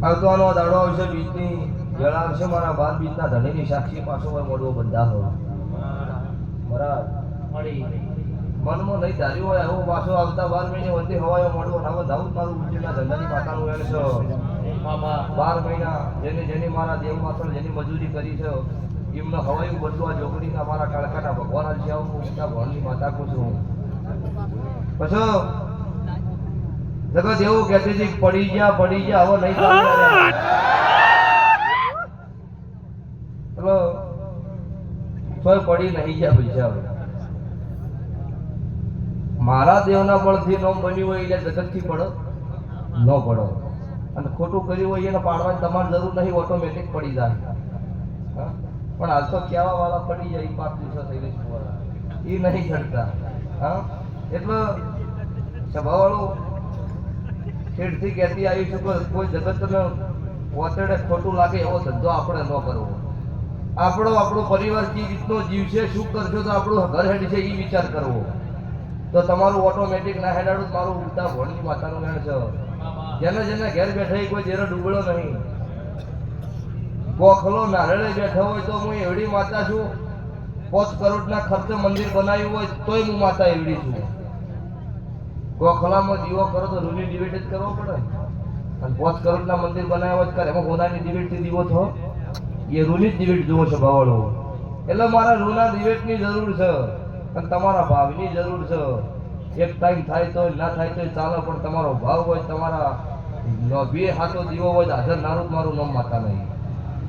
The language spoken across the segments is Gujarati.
આવતો દાડો આવશે બીજની વેળા આવશે મારા બાર બીજના ધણીની સાક્ષી પાછો મળવો બંધા હોય બરાબર મનમાં નહીં ધાર્યું હોય એવું પાછો આવતા 12 મહિને વંદે હવાયો મળવો નાવો ધાવું મારું ઉઠીના ધંધાની માતાનું વેણ છે 12 મહિના જેની મારા દેવ માથળ જેની મજૂરી કરી છે એમને હવાયું બદલું આ જોગડીના મારા કાળકાના ભગવાન છે હું ઉઠતા ભણની માતા કહું છું પછી જગત એવું કહેતી હતી પડી ગયા હવે નહીં ચલો તોય પડી નહીં ગયા પૈસા હવે મારા દેવના બળથી નો બન્યું હોય એટલે જગતથી પડો ન પડો અને ખોટું કર્યું હોય એને પાડવાની તમારે જરૂર નહીં ઓટોમેટિક પડી જાય પણ હાલ તો કહેવા વાળા પડી જાય 5 દિવસો થઈ ગઈ એ નહીં ચડતા હા એટલે સભાવાળું છેડથી કહેતી આવી છું કે કોઈ જગતને પોતેડે ખોટું લાગે એવો ધંધો આપણે ન કરવો આપણો પરિવાર કઈ રીતનો જીવશે શું કરશો તો આપણું ઘર હેડ છે એ વિચાર કરવો તો તમારું ઓટોમેટિક ના હેડાડું મારું ઉડતા ભણની માતાનું વેણ છે જેને ઘેર બેઠા કોઈ જેરો ડૂબળો નહીં ગોખલો નારળે બેઠો હોય તો હું એવડી માતા છું 5 કરોડના ખર્ચે મંદિર બનાવ્યું હોય તોય હું માતા એવડી છું ગોખલામાં દીવો કરો તો રૂની ડિબેટ જ કરવો પડે અને 5 કરોડના મંદિર બનાવ્યા હોય કરે એમાં હોનાની ડિબેટથી દીવો થો એ રૂની જ ડિબેટ જુઓ છે ભાવડો એટલે મારા રૂના ડિબેટની જરૂર છે અને તમારા ભાવની જરૂર છે એક ટાઈમ થાય તો ના થાય તો ચાલે પણ તમારો ભાવ હોય તમારા બે હાથો દીવો હોય હાજર નારું મારું નામ માતા નહીં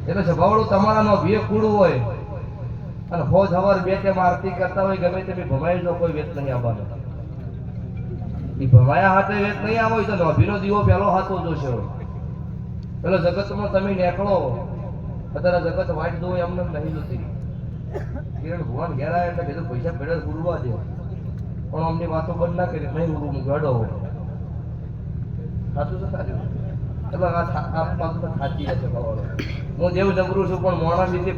એટલે સ્વભાવડું તમારા નો ભે કૂડું હોય અને હોજ હવાર બે તેમ આરતી કરતા હોય ગમે તે ભમાઈ જો કોઈ વેત નહીં આવવાનો એ ભમાયા હાથે વેત નહીં આવો તો નભીનો દીવો પહેલો હાથો જોશે પેલો જગતમાં તમે નીકળો અત્યારે જગત વાઈટ દો એમને નહીં જોતી કિરણ ભગવાન ઘેર આવ્યા એટલે કીધું પૈસા ભેળે ઉડવા દે પણ અમની વાતો બંધ ના કરી નહીં ઉડવું ગડો સાચું છે સાચું એટલે આ થાચી જશે હું જેવું જબરું છું પણ મોણા લીધે